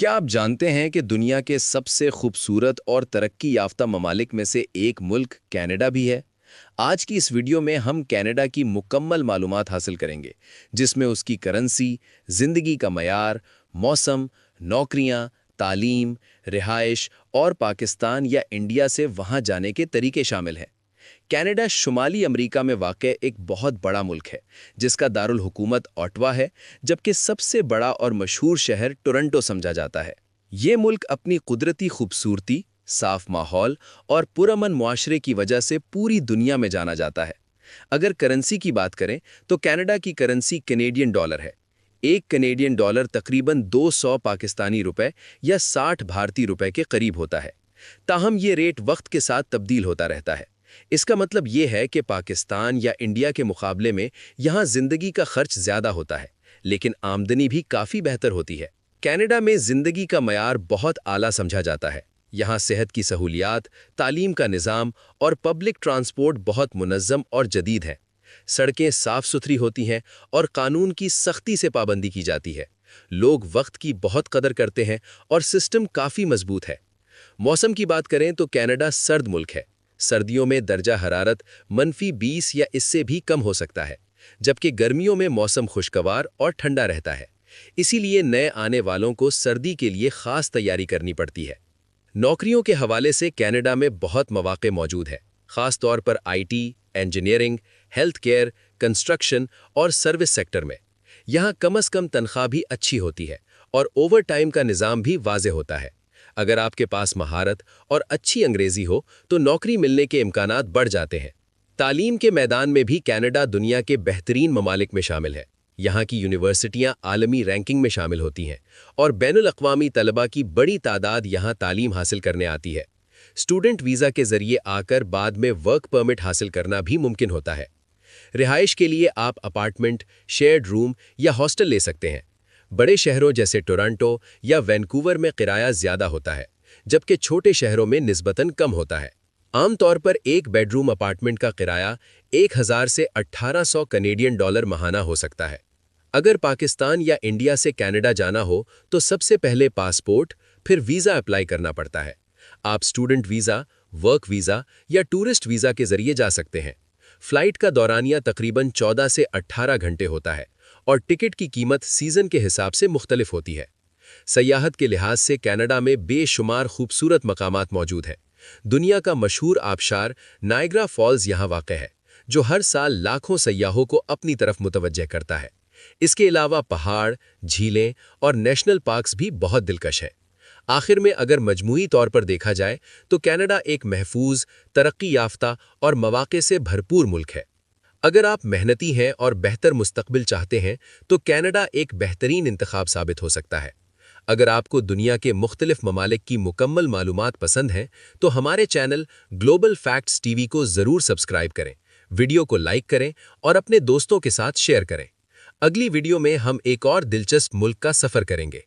क्या आप जानते हैं कि दुनिया के सबसे खूबसूरत और तरक्की याफ्ता ममालिक में से एक मुल्क कनाडा भी है? आज की इस वीडियो में हम कनाडा की मुकम्मल मालूमात हासिल करेंगे, जिसमें उसकी करेंसी, जिंदगी का मयार, मौसम, नौकरियां, तालीम, रिहाइश और पाकिस्तान या इंडिया से वहां जाने के तरीके शामिल हैं। कनाडा शुमाली अमेरिका में वाक़ एक बहुत बड़ा मुल्क है, जिसका दारुल हुकूमत ऑट्वा है, जबकि सबसे बड़ा और मशहूर शहर टोरंटो समझा जाता है। ये मुल्क अपनी कुदरती खूबसूरती, साफ माहौल और पुरअमन मुआशरे की वजह से पूरी दुनिया में जाना जाता है। अगर करेंसी की बात करें, तो कनाडा की करेंसी कैनेडियन डॉलर है। एक कैनेडियन डॉलर तकरीबन 200 पाकिस्तानी रुपए या 60 भारतीय रुपए के करीब होता है। ताहम ये रेट वक्त के साथ तब्दील होता रहता है। इसका मतलब ये है कि पाकिस्तान या इंडिया के मुकाबले में यहाँ जिंदगी का खर्च ज़्यादा होता है, लेकिन आमदनी भी काफ़ी बेहतर होती है। कनाडा में जिंदगी का मयार बहुत आला समझा जाता है। यहाँ सेहत की सहूलियात, तालीम का निज़ाम और पब्लिक ट्रांसपोर्ट बहुत मुनज़्ज़म और जदीद है। सड़कें साफ़ सुथरी होती हैं और कानून की सख्ती से पाबंदी की जाती है। लोग वक्त की बहुत कदर करते हैं और सिस्टम काफ़ी मजबूत है। मौसम की बात करें तो कनाडा सर्द मुल्क है। सर्दियों में दर्जा हरारत -20 या इससे भी कम हो सकता है, जबकि गर्मियों में मौसम खुशगवार और ठंडा रहता है। इसीलिए नए आने वालों को सर्दी के लिए खास तैयारी करनी पड़ती है। नौकरियों के हवाले से कनाडा में बहुत मौके मौजूद है, खास तौर पर IT, engineering, health care, construction और सर्विस सेक्टर में। यहाँ कम से कम तनख्वाह भी अच्छी होती है और ओवर टाइम का निज़ाम भी वाज़े होता है। अगर आपके पास महारत और अच्छी अंग्रेजी हो तो नौकरी मिलने के इम्कानात बढ़ जाते हैं। तालीम के मैदान में भी कनाडा दुनिया के बेहतरीन ममालिक में शामिल है। यहाँ की यूनिवर्सिटियाँ आलमी रैंकिंग में शामिल होती हैं और बैनुल अक़वामी तलबा की बड़ी तादाद यहाँ तालीम हासिल करने आती है। स्टूडेंट वीज़ा के ज़रिए आकर बाद में वर्क परमिट हासिल करना भी मुमकिन होता है। रिहाइश के लिए आप अपार्टमेंट, शेयर्ड रूम या हॉस्टल ले सकते हैं। बड़े शहरों जैसे टोरंटो या वैंकूवर में किराया ज़्यादा होता है, जबकि छोटे शहरों में निस्बतन कम होता है। आमतौर पर एक बेडरूम अपार्टमेंट का किराया 1000 से 1800 कैनेडियन डॉलर माहाना हो सकता है। अगर पाकिस्तान या इंडिया से कनाडा जाना हो तो सबसे पहले पासपोर्ट, फिर वीज़ा अप्लाई करना पड़ता है। आप स्टूडेंट वीज़ा, वर्क वीज़ा या टूरिस्ट वीज़ा के ज़रिए जा सकते हैं। फ़्लाइट का दौरानिया तकरीबन 14 से 18 घंटे होता है और टिकट की कीमत सीज़न के हिसाब से मुख्तलिफ होती है। सयाहत के लिहाज से कनाडा में बेशुमार खूबसूरत मकामात मौजूद हैं। दुनिया का मशहूर आबशार नायग्रा फॉल्स यहाँ वाक़ है, जो हर साल लाखों सयाहों को अपनी तरफ मुतवज्जह करता है। इसके अलावा पहाड़, झीलें और नेशनल पार्क्स भी बहुत दिलकश हैं। आखिर में अगर मजमूई तौर पर देखा जाए तो कनाडा एक महफूज, तरक्की याफ्ता और मौक़े से भरपूर मुल्क है। अगर आप मेहनती हैं और बेहतर मुस्तकबिल चाहते हैं तो कनाडा एक बेहतरीन इंतखाब साबित हो सकता है। अगर आपको दुनिया के मुख्तलिफ ममालिक की मुकम्मल मालूमात पसंद हैं तो हमारे चैनल ग्लोबल फैक्ट्स टीवी को ज़रूर सब्सक्राइब करें, वीडियो को लाइक करें और अपने दोस्तों के साथ शेयर करें। अगली वीडियो में हम एक और दिलचस्प मुल्क का सफ़र करेंगे।